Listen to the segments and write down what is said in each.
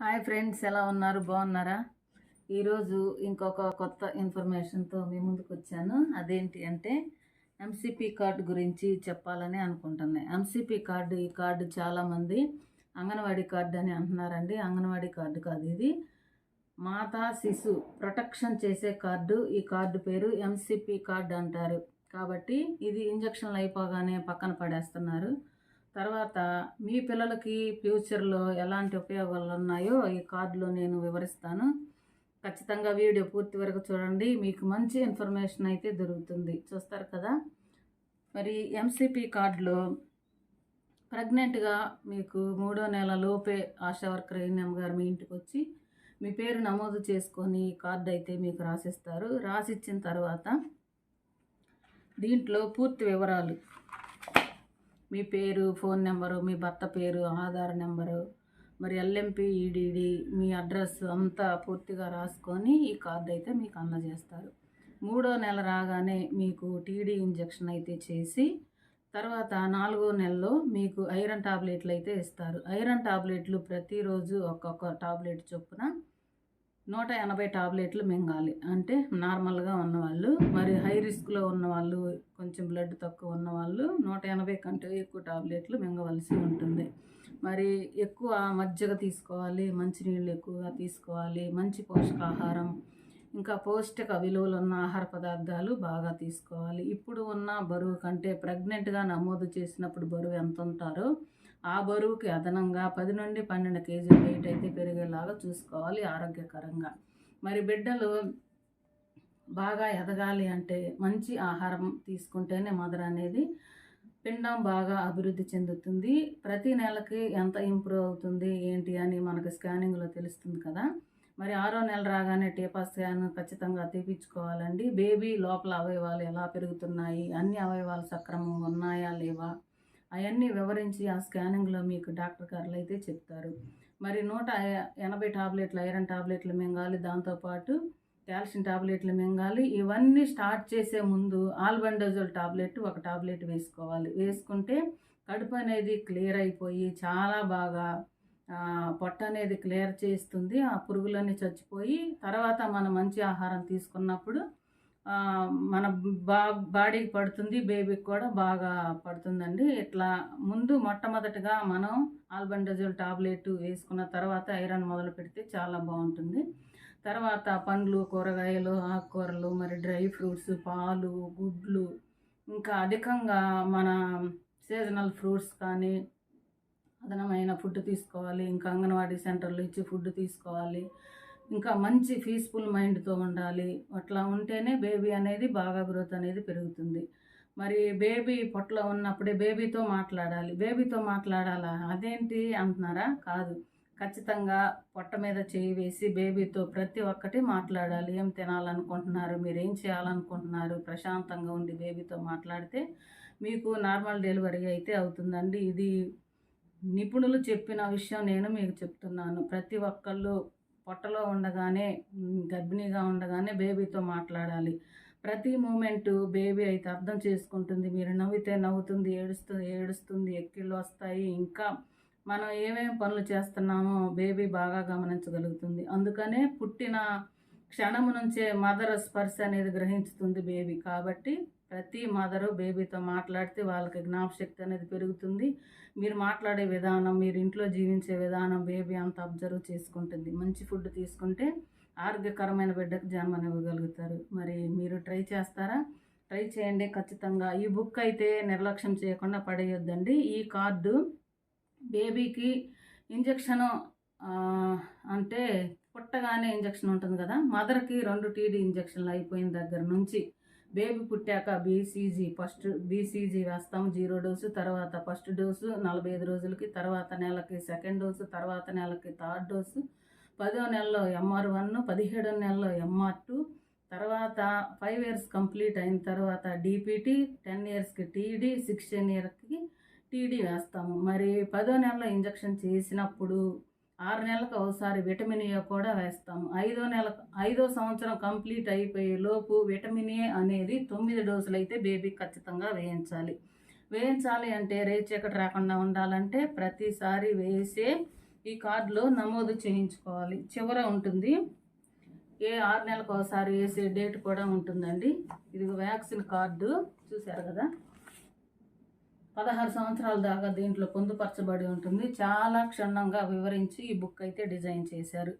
Hi friends, ఎలా ఉన్నారు? బాగున్నారా? ఈరోజు ఇంకొక కొత్త ఇన్ఫర్మేషన్తో మీ ముందుకు వచ్చాను. అదేంటి అంటే ఎంసీపీ కార్డు గురించి చెప్పాలని అనుకుంటున్నాను. ఎంసీపీ కార్డు, ఈ కార్డు చాలామంది అంగన్వాడీ కార్డు అని అంటున్నారండి. అంగన్వాడీ కార్డు కాదు, ఇది మాతా శిశు ప్రొటెక్షన్ చేసే కార్డు. ఈ కార్డు పేరు ఎంసీపీ కార్డు అంటారు. కాబట్టి ఇది ఇంజక్షన్లు అయిపోగానే పక్కన పడేస్తున్నారు. తర్వాత మీ పిల్లలకి ఫ్యూచర్లో ఎలాంటి ఉపయోగాలు ఉన్నాయో ఈ కార్డులో నేను వివరిస్తాను. ఖచ్చితంగా వీడియో పూర్తి వరకు చూడండి, మీకు మంచి ఇన్ఫర్మేషన్ అయితే దొరుకుతుంది. చూస్తారు కదా. మరి ఎంసీపీ కార్డులో ప్రెగ్నెంట్గా మీకు 3వ నెల లోపే ఆశా వర్కర్ ఏఎన్ఎం గారు మీ ఇంటికి వచ్చి మీ పేరు నమోదు చేసుకొని కార్డు అయితే మీకు రాసిస్తారు. రాసిచ్చిన తర్వాత దీంట్లో పూర్తి వివరాలు, మీ పేరు, ఫోన్ నెంబరు, మీ భర్త పేరు, ఆధార్ నెంబరు, మరి ఎల్ఎంపి, ఈడీడీ, మీ అడ్రస్ అంతా పూర్తిగా రాసుకొని ఈ కార్డు అయితే మీకు అందజేస్తారు. 3వ నెల రాగానే మీకు టీడీ ఇంజెక్షన్ అయితే చేసి తర్వాత 4వ నెలలో మీకు ఐరన్ టాబ్లెట్లు అయితే ఇస్తారు. ఐరన్ టాబ్లెట్లు ప్రతిరోజు ఒక్కొక్క టాబ్లెట్ చొప్పున 180 టాబ్లెట్లు మింగాలి. అంటే నార్మల్గా ఉన్నవాళ్ళు, మరి హై రిస్క్లో ఉన్నవాళ్ళు, కొంచెం బ్లడ్ తక్కువ ఉన్నవాళ్ళు 180 కంటే ఎక్కువ టాబ్లెట్లు మింగవలసి ఉంటుంది. మరి ఎక్కువ మజ్జిగ తీసుకోవాలి, మంచినీళ్ళు ఎక్కువగా తీసుకోవాలి, మంచి పోషకాహారం, ఇంకా పౌష్టిక విలువలు ఉన్న ఆహార పదార్థాలు బాగా తీసుకోవాలి. ఇప్పుడు ఉన్న బరువు కంటే ప్రెగ్నెంట్గా నమోదు చేసినప్పుడు బరువు ఎంత ఉంటారో ఆ బరువుకి అదనంగా 10 నుండి 12 కేజీల వెయిట్ అయితే పెరిగేలాగా చూసుకోవాలి ఆరోగ్యకరంగా. మరి బిడ్డలు బాగా ఎదగాలి అంటే మంచి ఆహారం తీసుకుంటేనే మదర్ అనేది పిండం బాగా అభివృద్ధి చెందుతుంది. ప్రతి నెలకి ఎంత ఇంప్రూవ్ అవుతుంది ఏంటి అని మనకు స్కానింగ్లో తెలుస్తుంది కదా. మరి 6వ నెల రాగానే టీపా స్కాన్ ఖచ్చితంగా తీపించుకోవాలండి. బేబీ లోపల అవయవాలు ఎలా పెరుగుతున్నాయి, అన్ని అవయవాలు సక్రమంగా ఉన్నాయా లేవా అవన్నీ వివరించి ఆ స్కానింగ్లో మీకు డాక్టర్ గారు అయితే చెప్తారు. మరి 180 టాబ్లెట్లు ఐరన్ టాబ్లెట్లు మింగాలి, దాంతోపాటు కాల్షియం టాబ్లెట్లు మింగాలి. ఇవన్నీ స్టార్ట్ చేసే ముందు ఆల్బెండజోల్ టాబ్లెట్ ఒక టాబ్లెట్ వేసుకోవాలి. వేసుకుంటే కడుపు అనేది క్లియర్ అయిపోయి చాలా బాగా పొట్ట అనేది క్లియర్ చేస్తుంది. ఆ పురుగులన్నీ చచ్చిపోయి తర్వాత మనం మంచి ఆహారం తీసుకున్నప్పుడు మన బాడీకి పడుతుంది, బేబీకి కూడా బాగా పడుతుందండి. ఇట్లా ముందు మొట్టమొదటిగా మనం ఆల్బెండజోల్ టాబ్లెట్ వేసుకున్న తర్వాత ఐరన్ మొదలు పెడితే చాలా బాగుంటుంది. తర్వాత పండ్లు, కూరగాయలు, ఆకుకూరలు, మరి డ్రై ఫ్రూట్స్, పాలు, గుడ్లు, ఇంకా అధికంగా మన సీజనల్ ఫ్రూట్స్ కానీ అదనమైన ఫుడ్ తీసుకోవాలి. ఇంకా అంగన్వాడీ సెంటర్లో ఇచ్చే ఫుడ్ తీసుకోవాలి. ఇంకా మంచి పీస్ఫుల్ మైండ్తో ఉండాలి. అట్లా ఉంటేనే బేబీ అనేది బాగా గ్రోత్ అనేది పెరుగుతుంది. మరి బేబీ పొట్టలో ఉన్నప్పుడే బేబీతో మాట్లాడాలి. బేబీతో మాట్లాడాలా అదేంటి అంటున్నారా? కాదు, ఖచ్చితంగా పొట్ట మీద చేయి వేసి బేబీతో ప్రతి ఒక్కటి మాట్లాడాలి. ఏం తినాలనుకుంటున్నారు, మీరు ఏం చేయాలనుకుంటున్నారు, ప్రశాంతంగా ఉండి బేబీతో మాట్లాడితే మీకు నార్మల్ డెలివరీ అయితే అవుతుందండి. ఇది నిపుణులు చెప్పిన విషయం నేను మీకు చెప్తున్నాను. ప్రతి ఒక్కళ్ళు పొట్టలో ఉండగానే, గర్భిణీగా ఉండగానే బేబీతో మాట్లాడాలి. ప్రతి మూమెంటు బేబీ అయితే అర్థం చేసుకుంటుంది. మీరు నవ్వితే నవ్వుతుంది, ఏడుస్తుంది, ఎక్కిళ్ళు వస్తాయి. ఇంకా మనం ఏమేమి పనులు చేస్తున్నామో బేబీ బాగా గమనించగలుగుతుంది. అందుకనే పుట్టిన క్షణము నుంచే మదర్ స్పర్శ అనేది గ్రహించుతుంది బేబీ. కాబట్టి ప్రతి మదరు బేబీతో మాట్లాడితే వాళ్ళకి జ్ఞాపశక్తి అనేది పెరుగుతుంది. మీరు మాట్లాడే విధానం, మీరు ఇంట్లో జీవించే విధానం బేబీ అంత అబ్జర్వ్ చేసుకుంటుంది. మంచి ఫుడ్ తీసుకుంటే ఆరోగ్యకరమైన బిడ్డకు జన్మనివ్వగలుగుతారు. మరి మీరు ట్రై చేస్తారా? ట్రై చేయండి ఖచ్చితంగా. ఈ బుక్ అయితే నిర్లక్ష్యం చేయకుండా పడేయొద్దండి. ఈ కార్డు బేబీకి ఇంజక్షను అంటే పుట్టగానే ఇంజక్షన్ ఉంటుంది కదా, మదర్కి 2 టీడీ ఇంజక్షన్లు అయిపోయిన దగ్గర నుంచి బేబీ పుట్టాక ఫస్ట్ బీసీజీ వేస్తాము 0 డోసు. తర్వాత ఫస్ట్ డోసు 45 రోజులకి, తర్వాత నెలకి సెకండ్ డోసు, తర్వాత నెలకి థర్డ్ డోసు, 10వ నెలలో MR1, 17వ నెలలో MR2, తర్వాత 5 ఇయర్స్ కంప్లీట్ అయిన తర్వాత DPT, 10 ఇయర్స్కి టీడీ, 16 ఇయర్స్కి టీడీ వేస్తాము. మరి 10వ నెలలో ఇంజక్షన్ చేసినప్పుడు 6 నెలలకు ఒకసారి విటమిన్ ఏ కూడా వేస్తాము. 5వ సంవత్సరం కంప్లీట్ అయిపోయే లోపు విటమిన్ ఏ అనేది 9 డోసులు అయితే బేబీకి ఖచ్చితంగా వేయించాలి. అంటే రేచీకటి రాకుండా ఉండాలంటే ప్రతిసారి వేసే ఈ కార్డులో నమోదు చేయించుకోవాలి. చివర ఉంటుంది, ఏ 6 నెలలకు ఒకసారి వేసే డేట్ కూడా ఉంటుందండి. ఇది వ్యాక్సిన్ కార్డు చూశారు కదా, 16 సంవత్సరాల దాకా దీంట్లో పొందుపరచబడి ఉంటుంది. చాలా క్షుణ్ణంగా వివరించి ఈ బుక్ అయితే డిజైన్ చేశారు.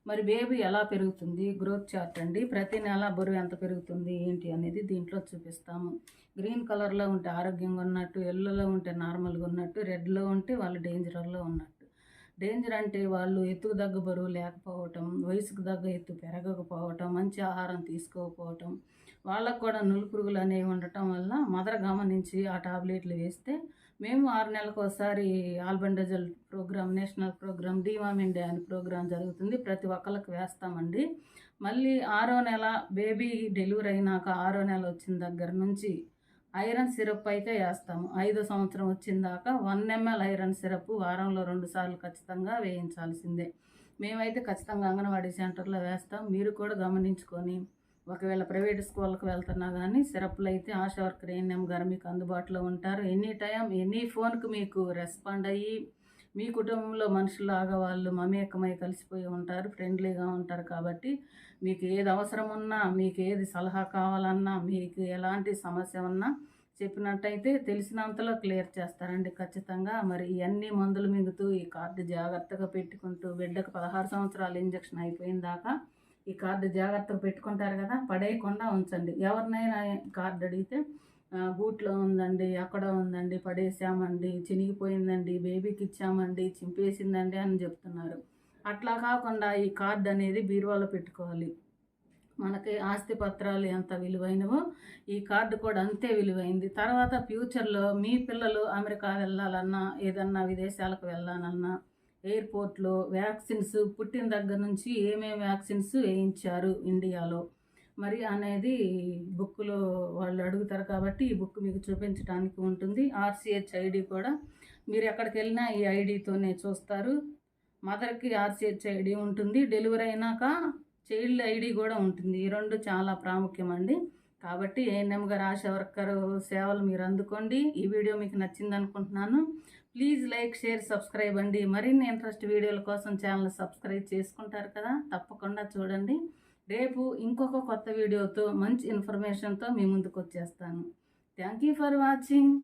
మరి బేబీ ఎలా పెరుగుతుంది, గ్రోత్ చార్ట్ అండి. ప్రతి నెల బరువు ఎంత పెరుగుతుంది ఏంటి అనేది దీంట్లో చూపిస్తాము. గ్రీన్ కలర్లో ఉంటే ఆరోగ్యంగా ఉన్నట్టు, ఎల్లోలో ఉంటే నార్మల్గా ఉన్నట్టు, రెడ్లో ఉంటే వాళ్ళు డేంజర్లో ఉన్నట్టు. డేంజర్ అంటే వాళ్ళు ఎత్తుకు తగ్గ బరువు లేకపోవటం, వయసుకు తగ్గ ఎత్తు పెరగకపోవటం, మంచి ఆహారం తీసుకోకపోవటం, వాళ్ళకు కూడా నులుపురుగులు అనేవి ఉండటం వల్ల మదర్ గమనించి ఆ టాబ్లెట్లు వేస్తే, మేము 6 నెలలకు ఒకసారి albendazole program, national program, deworming day అని ప్రోగ్రాం జరుగుతుంది. ప్రతి ఒక్కళ్ళకి వేస్తామండి. మళ్ళీ 6వ నెల బేబీ డెలివరీ అయినాక 6వ నెల వచ్చిన దగ్గర నుంచి ఐరన్ సిరప్ అయితే వేస్తాము. 5వ సంవత్సరం వచ్చిన దాకా 1 ml ఐరన్ సిరప్ వారంలో 2 సార్లు ఖచ్చితంగా వేయించాల్సిందే. మేమైతే ఖచ్చితంగా అంగన్వాడీ సెంటర్లో వేస్తాం. మీరు కూడా గమనించుకొని, ఒకవేళ ప్రైవేట్ స్కూళ్ళకి వెళ్తున్నా కానీ సిరప్లు అయితే ఆశా వర్కర్ ఏఎన్ఎం గారు మీకు అందుబాటులో ఉంటారు. ఎనీ టైం ఎనీ ఫోన్కి మీకు రెస్పాండ్ అయ్యి, మీ కుటుంబంలో మనుషులాగా వాళ్ళు మమేకమై కలిసిపోయి ఉంటారు, ఫ్రెండ్లీగా ఉంటారు. కాబట్టి మీకు ఏది అవసరం ఉన్నా, మీకు ఏది సలహా కావాలన్నా, మీకు ఎలాంటి సమస్య ఉన్నా చెప్పినట్టయితే తెలిసినంతలో క్లియర్ చేస్తారండి ఖచ్చితంగా. మరి ఇవన్నీ మందులు మింగుతూ ఈ కార్డు జాగ్రత్తగా పెట్టుకుంటూ, బిడ్డకు 16 సంవత్సరాలు ఇంజక్షన్ అయిపోయిన దాకా ఈ కార్డు జాగ్రత్తగా పెట్టుకుంటారు కదా, పడేయకుండా ఉంచండి. ఎవరినైనా కార్డు అడిగితే గూట్లో ఉందండి, అక్కడ ఉందండి, పడేసామండి, చినిగిపోయిందండి, బేబీకి ఇచ్చామండి, చింపేసిందండి అని చెప్తున్నారు. అట్లా కాకుండా ఈ కార్డు అనేది బీరువాలో పెట్టుకోవాలి. మనకి ఆస్తి పత్రాలు ఎంత విలువైనవో ఈ కార్డు కూడా అంతే విలువైంది. తర్వాత ఫ్యూచర్లో మీ పిల్లలు అమెరికా వెళ్ళాలన్నా, ఏదన్నా విదేశాలకు వెళ్ళాలన్నా, ఎయిర్పోర్ట్లో వ్యాక్సిన్స్ పుట్టిన దగ్గర నుంచి ఏమేమి వ్యాక్సిన్స్ వేయించారు ఇండియాలో మరి అనేది బుక్లో వాళ్ళు అడుగుతారు. కాబట్టి ఈ బుక్ మీకు చూపించడానికి ఉంటుంది. RCH ఐడి కూడా మీరు ఎక్కడికి వెళ్ళినా ఈ ఐడితోనే చూస్తారు. మదర్కి RCH ఐడి ఉంటుంది, డెలివరీ అయినాక చైల్డ్ ఐడి కూడా ఉంటుంది. ఈ రెండు చాలా ప్రాముఖ్యమండి. కాబట్టి ఏఎన్ఎం గారు ఆశా వర్కర్ సేవలు మీరు అందుకోండి. ఈ వీడియో మీకు నచ్చింది అనుకుంటున్నాను. ప్లీజ్ లైక్, షేర్, సబ్స్క్రైబ్ అండి. మరిన్ని ఇంట్రెస్ట్ వీడియోల కోసం ఛానల్ సబ్స్క్రైబ్ చేసుకుంటారు కదా, తప్పకుండా చూడండి. రేపు ఇంకొక కొత్త వీడియోతో మంచి ఇన్ఫర్మేషన్తో మీ ముందుకు వచ్చేస్తాను. Thank you for watching.